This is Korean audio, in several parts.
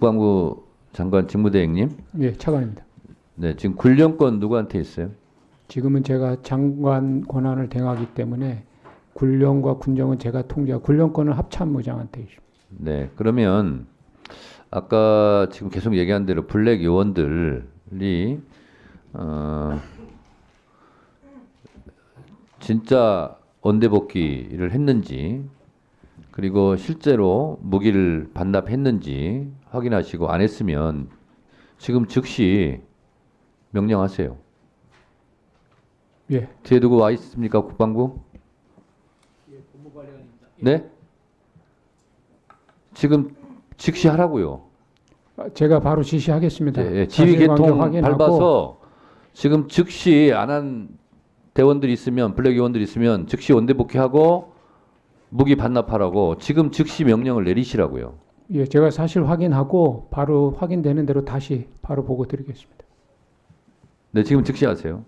국방부 장관 직무대행님. 예, 차관입니다. 네, 지금 군령권 누구한테 있어요? 지금은 제가 장관 권한을 행하기 때문에 군령과 군정은 제가 통제하고 군령권은 합참의장한테 있습니다. 네, 그러면 아까 지금 계속 얘기한 대로 블랙 요원들이 진짜 언대복귀를 했는지 그리고 실제로 무기를 반납했는지 확인하시고 안 했으면 지금 즉시 명령하세요. 예. 뒤에 누구 와 있습니까, 국방부? 예, 법무관리관입니다. 네? 지금 즉시 하라고요. 제가 바로 지시하겠습니다. 예, 지휘계통 사실관계 확인하고 밟아서 지금 즉시 안 한 대원들이 있으면 블랙 요원들이 있으면 즉시 원대복귀하고 무기 반납하라고 지금 즉시 명령을 내리시라고요. 예, 제가 사실 확인하고 바로 확인되는 대로 다시 바로 보고 드리겠습니다. 네, 지금 즉시 하세요.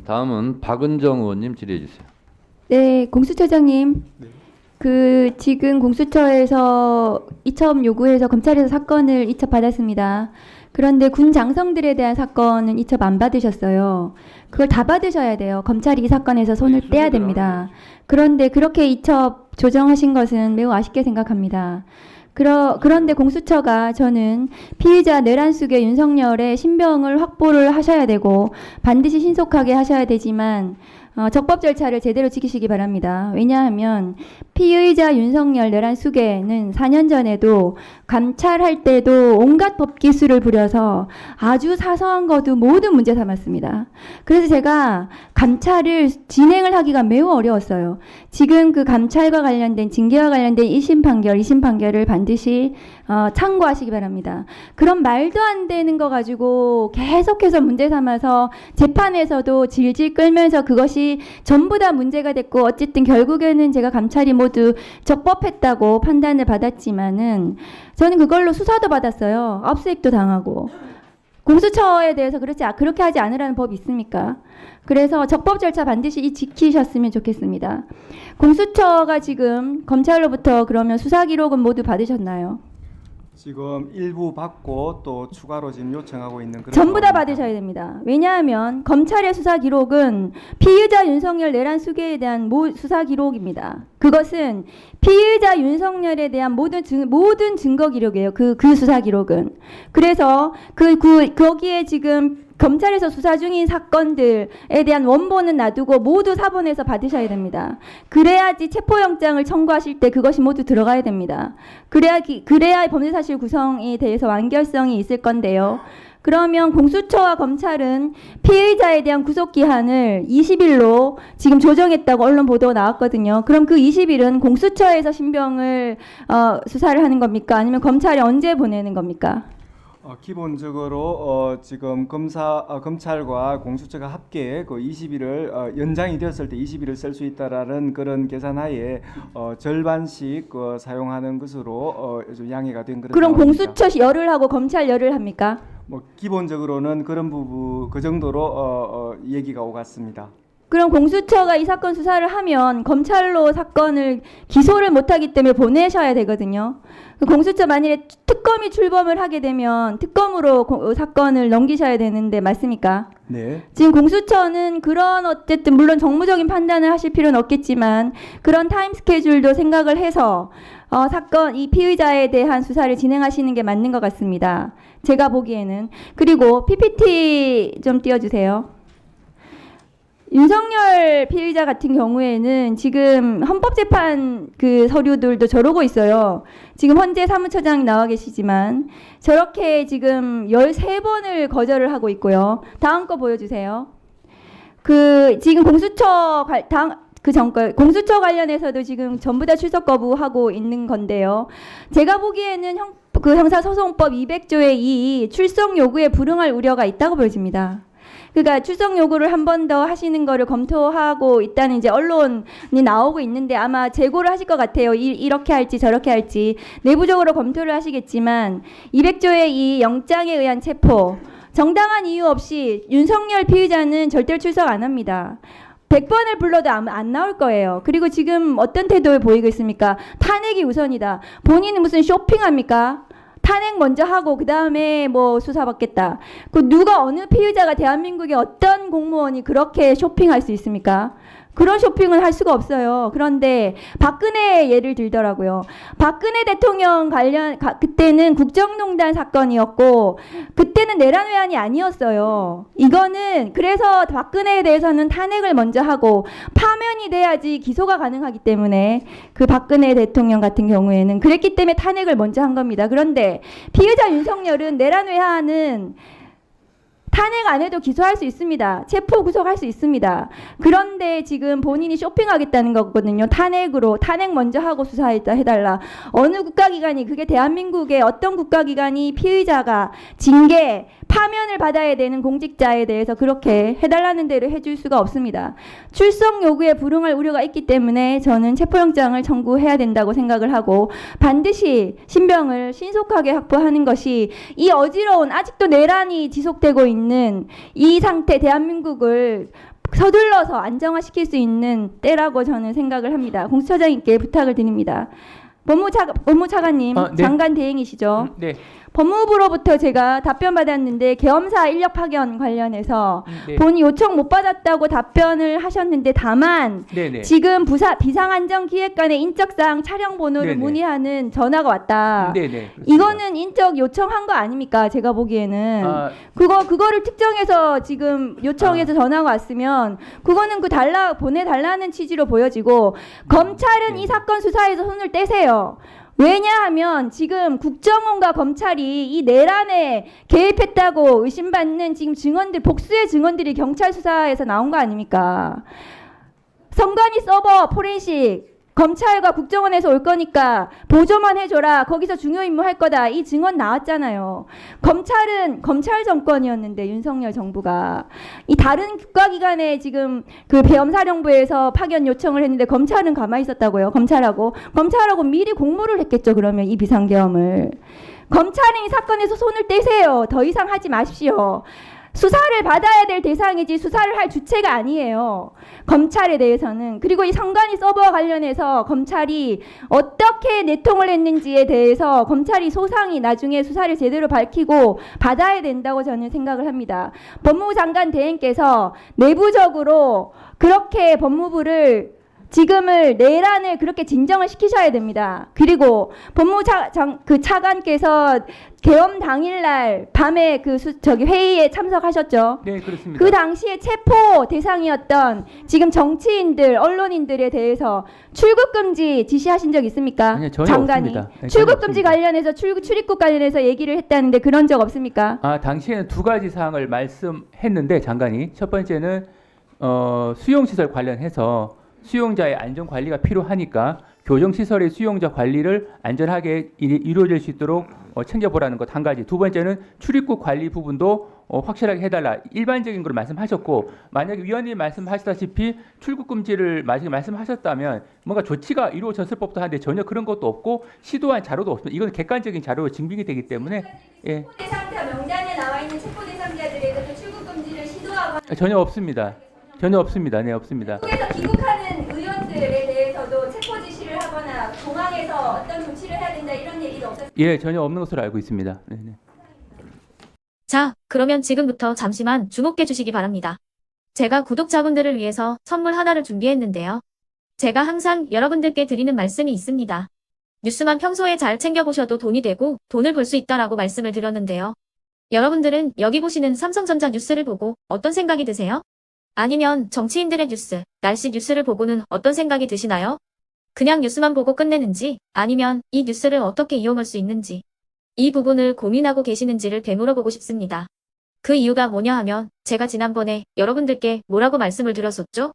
다음은 박은정 의원님 질의해 주세요. 네, 공수처장님. 지금 공수처에서 이첩 요구해서 검찰에서 사건을 이첩 받았습니다. 그런데 군 장성들에 대한 사건은 이첩 안 받으셨어요. 그걸 다 받으셔야 돼요. 검찰이 이 사건에서 손을 떼야 됩니다. 그런데 그렇게 이첩 조정하신 것은 매우 아쉽게 생각합니다. 그런데 공수처가 저는 피의자 내란숙의 윤석열의 신병을 확보를 하셔야 되고 반드시 신속하게 하셔야 되지만 적법 절차를 제대로 지키시기 바랍니다. 왜냐하면 피의자 윤석열 내란숙에는 4년 전에도 감찰할 때도 온갖 법기술을 부려서 아주 사소한 것도 모두 문제 삼았습니다. 그래서 제가 감찰을 진행을 하기가 매우 어려웠어요. 지금 그 감찰과 관련된 징계와 관련된 1심 판결, 2심 판결을 반드시 참고하시기 바랍니다. 그런 말도 안 되는 거 가지고 계속해서 문제 삼아서 재판에서도 질질 끌면서 그것이 전부 다 문제가 됐고 어쨌든 결국에는 제가 감찰이 모두 적법했다고 판단을 받았지만은 저는 그걸로 수사도 받았어요. 압수수색도 당하고. 공수처에 대해서 그렇게 하지 않으라는 법이 있습니까? 그래서 적법 절차 반드시 지키셨으면 좋겠습니다. 공수처가 지금 검찰로부터 그러면 수사 기록은 모두 받으셨나요? 지금 일부 받고 또 추가로 지금 요청하고 있는 그런 전부 다 상황입니다. 받으셔야 됩니다. 왜냐하면 검찰의 수사 기록은 피의자 윤석열 내란 수계에 대한 수사 기록입니다. 그것은 피의자 윤석열에 대한 모든 증거 기록이에요. 그 수사 기록은. 그래서 거기에 지금 검찰에서 수사 중인 사건들에 대한 원본은 놔두고 모두 사본에서 받으셔야 됩니다. 그래야지 체포영장을 청구하실 때 그것이 모두 들어가야 됩니다. 그래야 범죄사실 구성에 대해서 완결성이 있을 건데요. 그러면 공수처와 검찰은 피의자에 대한 구속기한을 20일로 지금 조정했다고 언론 보도가 나왔거든요. 그럼 그 20일은 공수처에서 신병을 수사를 하는 겁니까? 아니면 검찰에 언제 보내는 겁니까? 기본적으로 지금 검찰과 공수처가 합계 그 20일을 연장이 되었을 때 20일을 쓸 수 있다라는 그런 계산하에 절반씩 사용하는 것으로 양해가 된 그런 그럼 상황입니다. 공수처 열을 하고 검찰 열을 합니까? 기본적으로는 그런 부분 그 정도로 얘기가 오갔습니다. 그럼 공수처가 이 사건 수사를 하면 검찰로 사건을 기소를 못하기 때문에 보내셔야 되거든요. 공수처 만일에 특검이 출범을 하게 되면 특검으로 사건을 넘기셔야 되는데 맞습니까? 네. 지금 공수처는 그런 어쨌든 물론 정무적인 판단을 하실 필요는 없겠지만 그런 타임 스케줄도 생각을 해서 사건 이 피의자에 대한 수사를 진행하시는 게 맞는 것 같습니다. 제가 보기에는. 그리고 PPT 좀 띄워주세요. 윤석열 피의자 같은 경우에는 지금 헌법재판 그 서류들도 저러고 있어요. 지금 헌재 사무처장 나와 계시지만 저렇게 지금 13번을 거절을 하고 있고요. 다음 거 보여주세요. 지금 공수처 공수처 관련해서도 지금 전부 다 출석 거부하고 있는 건데요. 제가 보기에는 형사소송법 200조의 2 출석 요구에 불응할 우려가 있다고 보여집니다. 그러니까 출석 요구를 한 번 더 하시는 거를 검토하고 있다는 이제 언론이 나오고 있는데 아마 재고를 하실 것 같아요. 이렇게 할지 저렇게 할지 내부적으로 검토를 하시겠지만 200조의 이 영장에 의한 체포 정당한 이유 없이 윤석열 피의자는 절대로 출석 안 합니다. 100번을 불러도 안 나올 거예요. 그리고 지금 어떤 태도를 보이고 있습니까? 탄핵이 우선이다. 본인은 무슨 쇼핑합니까? 탄핵 먼저 하고 그 다음에 뭐 수사받겠다. 그 누가 어느 피의자가 대한민국의 어떤 공무원이 그렇게 쇼핑할 수 있습니까? 그런 쇼핑을 할 수가 없어요. 그런데 박근혜 예를 들더라고요. 박근혜 대통령 그때는 국정농단 사건이었고 그때는 내란 외환이 아니었어요. 이거는 그래서 박근혜에 대해서는 탄핵을 먼저 하고 파면이 돼야지 기소가 가능하기 때문에 그 박근혜 대통령 같은 경우에는 그랬기 때문에 탄핵을 먼저 한 겁니다. 그런데 피의자 윤석열은 내란 외환은 탄핵 안 해도 기소할 수 있습니다. 체포 구속할 수 있습니다. 그런데 지금 본인이 쇼핑하겠다는 거거든요. 탄핵으로 탄핵 먼저 하고 수사해달라. 어느 국가기관이 그게 대한민국의 어떤 국가기관이 피의자가 징계 파면을 받아야 되는 공직자에 대해서 그렇게 해달라는 대로 해줄 수가 없습니다. 출석 요구에 불응할 우려가 있기 때문에 저는 체포영장을 청구해야 된다고 생각을 하고 반드시 신병을 신속하게 확보하는 것이 이 어지러운 아직도 내란이 지속되고 있는 이 상태 대한민국을 서둘러서 안정화시킬 수 있는 때라고 저는 생각을 합니다. 공수처장님께 부탁을 드립니다. 법무차관님 네. 장관 대행이시죠? 네. 법무부로부터 제가 답변 받았는데 계엄사 인력 파견 관련해서 네. 본이 요청 못 받았다고 답변을 하셨는데 다만 네네. 지금 비상안전기획관의 인적사항 촬영 번호를 네네. 문의하는 전화가 왔다. 네네. 그렇습니다. 이거는 인적 요청한 거 아닙니까? 제가 보기에는 아, 그거를 특정해서 지금 요청해서 전화가 왔으면 그거는 보내달라는 취지로 보여지고 검찰은 네. 이 사건 수사에서 손을 떼세요. 왜냐하면 지금 국정원과 검찰이 이 내란에 개입했다고 의심받는 지금 복수의 증언들이 경찰 수사에서 나온 거 아닙니까? 선관위 서버 포렌식 검찰과 국정원에서 올 거니까 보조만 해줘라. 거기서 중요 임무 할 거다. 이 증언 나왔잖아요. 검찰은 검찰 정권이었는데 윤석열 정부가 이 다른 국가기관에 지금 그 배엄사령부에서 파견 요청을 했는데 검찰은 가만히 있었다고요. 검찰하고 미리 공모를 했겠죠. 그러면 이 비상계엄을 검찰은 이 사건에서 손을 떼세요. 더 이상 하지 마십시오. 수사를 받아야 될 대상이지 수사를 할 주체가 아니에요. 검찰에 대해서는. 그리고 이 선관위 서버와 관련해서 검찰이 어떻게 내통을 했는지에 대해서 검찰이 소상히 나중에 수사를 제대로 밝히고 받아야 된다고 저는 생각을 합니다. 법무부 장관 대행께서 내부적으로 그렇게 법무부를 지금을 내란을 그렇게 진정을 시키셔야 됩니다. 그리고 차관께서 계엄 당일날 밤에 회의에 참석하셨죠. 네, 그렇습니다. 그 당시에 체포 대상이었던 지금 정치인들, 언론인들에 대해서 출국 금지 지시하신 적 있습니까? 아니요, 전혀 장관이 없습니다. 네, 출국 전혀 금지 없습니다. 관련해서 출입국 관련해서 얘기를 했다는데 그런 적 없습니까? 아, 당시에는 두 가지 사항을 말씀했는데 장관이 첫 번째는 수용시설 관련해서 수용자의 안전 관리가 필요하니까 교정시설의 수용자 관리를 안전하게 이루어질 수 있도록 챙겨보라는 것 한 가지. 두 번째는 출입국 관리 부분도 확실하게 해달라. 일반적인 걸 말씀하셨고 만약에 위원님 말씀하시다시피 출국 금지를 만약에 말씀하셨다면 뭔가 조치가 이루어졌을 법도 한데 전혀 그런 것도 없고 시도한 자료도 없습니다. 이건 객관적인 자료로 증빙이 되기 때문에 예. 체포 대상자 명단에 나와 있는 체포 대상자들에 대해서 출국 금지를 시도하거나 전혀 없습니다. 전혀 없습니다. 네, 없습니다. 한국에서 귀국하는 의원들에 대해서도 체포 지시를 하거나 공항에서 어떤 조치를 해야 된다 이런 얘기도 없었습니다. 예, 전혀 없는 것으로 알고 있습니다. 네, 네. 자, 그러면 지금부터 잠시만 주목해 주시기 바랍니다. 제가 구독자분들을 위해서 선물 하나를 준비했는데요. 제가 항상 여러분들께 드리는 말씀이 있습니다. 뉴스만 평소에 잘 챙겨보셔도 돈이 되고 돈을 벌 수 있다라고 말씀을 드렸는데요. 여러분들은 여기 보시는 삼성전자 뉴스를 보고 어떤 생각이 드세요? 아니면 정치인들의 뉴스, 날씨 뉴스를 보고는 어떤 생각이 드시나요? 그냥 뉴스만 보고 끝내는지 아니면 이 뉴스를 어떻게 이용할 수 있는지 이 부분을 고민하고 계시는지를 되물어보고 싶습니다. 그 이유가 뭐냐 하면 제가 지난번에 여러분들께 뭐라고 말씀을 드렸었죠?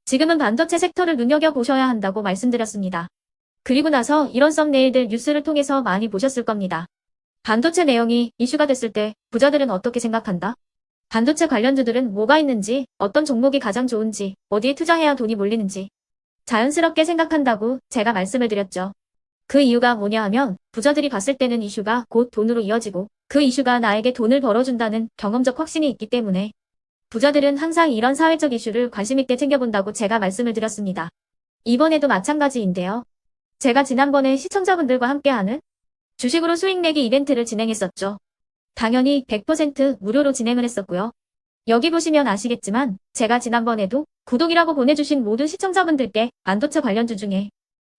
지금은 반도체 섹터를 눈여겨보셔야 한다고 말씀드렸습니다. 그리고 나서 이런 썸네일들 뉴스를 통해서 많이 보셨을 겁니다. 반도체 내용이 이슈가 됐을 때 부자들은 어떻게 생각한다? 반도체 관련주들은 뭐가 있는지, 어떤 종목이 가장 좋은지, 어디에 투자해야 돈이 몰리는지 자연스럽게 생각한다고 제가 말씀을 드렸죠. 그 이유가 뭐냐 하면 부자들이 봤을 때는 이슈가 곧 돈으로 이어지고 그 이슈가 나에게 돈을 벌어준다는 경험적 확신이 있기 때문에 부자들은 항상 이런 사회적 이슈를 관심 있게 챙겨본다고 제가 말씀을 드렸습니다. 이번에도 마찬가지인데요. 제가 지난번에 시청자분들과 함께하는 주식으로 수익 내기 이벤트를 진행했었죠. 당연히 100% 무료로 진행을 했었고요. 여기 보시면 아시겠지만 제가 지난번에도 구독이라고 보내주신 모든 시청자분들께 반도체 관련주 중에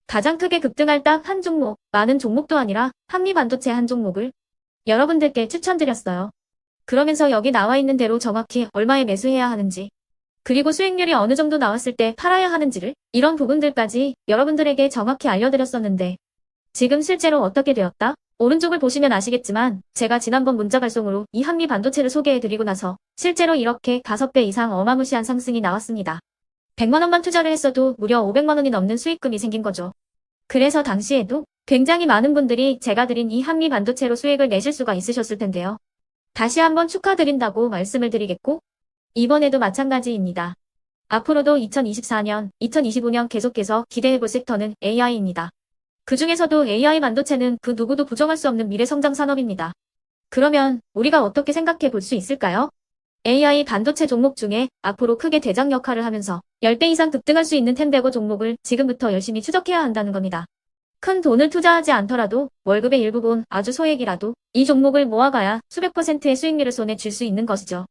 가장 크게 급등할 딱 한 종목, 많은 종목도 아니라 한미반도체 한 종목을 여러분들께 추천드렸어요. 그러면서 여기 나와 있는 대로 정확히 얼마에 매수해야 하는지, 그리고 수익률이 어느 정도 나왔을 때 팔아야 하는지를, 이런 부분들까지 여러분들에게 정확히 알려드렸었는데 지금 실제로 어떻게 되었다? 오른쪽을 보시면 아시겠지만 제가 지난번 문자 발송으로 이 한미반도체를 소개해드리고 나서 실제로 이렇게 5배 이상 어마무시한 상승이 나왔습니다. 100만 원만 투자를 했어도 무려 500만 원이 넘는 수익금이 생긴 거죠. 그래서 당시에도 굉장히 많은 분들이 제가 드린 이 한미반도체로 수익을 내실 수가 있으셨을 텐데요. 다시 한번 축하드린다고 말씀을 드리겠고, 이번에도 마찬가지입니다. 앞으로도 2024년, 2025년 계속해서 기대해볼 섹터는 AI입니다. 그 중에서도 AI 반도체는 그 누구도 부정할 수 없는 미래 성장 산업입니다. 그러면 우리가 어떻게 생각해 볼 수 있을까요? AI 반도체 종목 중에 앞으로 크게 대장 역할을 하면서 10배 이상 급등할 수 있는 텐베고 종목을 지금부터 열심히 추적해야 한다는 겁니다. 큰 돈을 투자하지 않더라도 월급의 일부분, 아주 소액이라도 이 종목을 모아가야 수백 %의 수익률을 손에 쥘 수 있는 것이죠.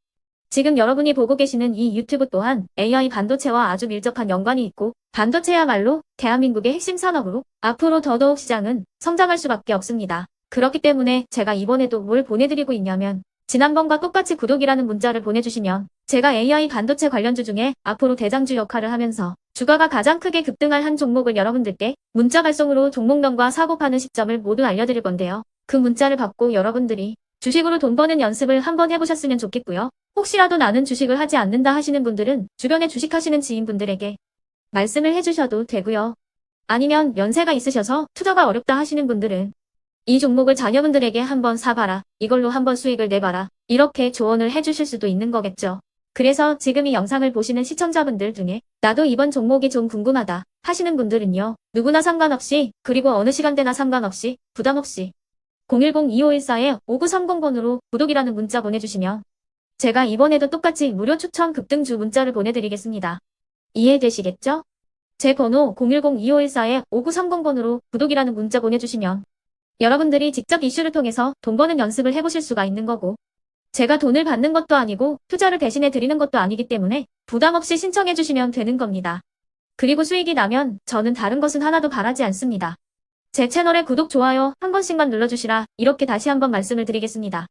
지금 여러분이 보고 계시는 이 유튜브 또한 AI 반도체와 아주 밀접한 연관이 있고, 반도체야말로 대한민국의 핵심 산업으로 앞으로 더더욱 시장은 성장할 수밖에 없습니다. 그렇기 때문에 제가 이번에도 뭘 보내드리고 있냐면, 지난번과 똑같이 구독이라는 문자를 보내주시면 제가 AI 반도체 관련주 중에 앞으로 대장주 역할을 하면서 주가가 가장 크게 급등할 한 종목을 여러분들께 문자 발송으로 종목명과 사고 파는 시점을 모두 알려드릴 건데요. 그 문자를 받고 여러분들이 주식으로 돈 버는 연습을 한번 해보셨으면 좋겠고요. 혹시라도 나는 주식을 하지 않는다 하시는 분들은 주변에 주식하시는 지인분들에게 말씀을 해주셔도 되고요. 아니면 연세가 있으셔서 투자가 어렵다 하시는 분들은 이 종목을 자녀분들에게 한번 사봐라, 이걸로 한번 수익을 내봐라, 이렇게 조언을 해주실 수도 있는 거겠죠. 그래서 지금 이 영상을 보시는 시청자분들 중에 나도 이번 종목이 좀 궁금하다 하시는 분들은요, 누구나 상관없이, 그리고 어느 시간대나 상관없이 부담 없이 010-2514-5930번으로 구독이라는 문자 보내주시면 제가 이번에도 똑같이 무료 추천 급등주 문자를 보내드리겠습니다. 이해되시겠죠? 제 번호 010-2514-5930번으로 구독이라는 문자 보내주시면 여러분들이 직접 이슈를 통해서 돈 버는 연습을 해보실 수가 있는 거고, 제가 돈을 받는 것도 아니고 투자를 대신해 드리는 것도 아니기 때문에 부담 없이 신청해 주시면 되는 겁니다. 그리고 수익이 나면 저는 다른 것은 하나도 바라지 않습니다. 제 채널에 구독, 좋아요 한 번씩만 눌러주시라, 이렇게 다시 한번 말씀을 드리겠습니다.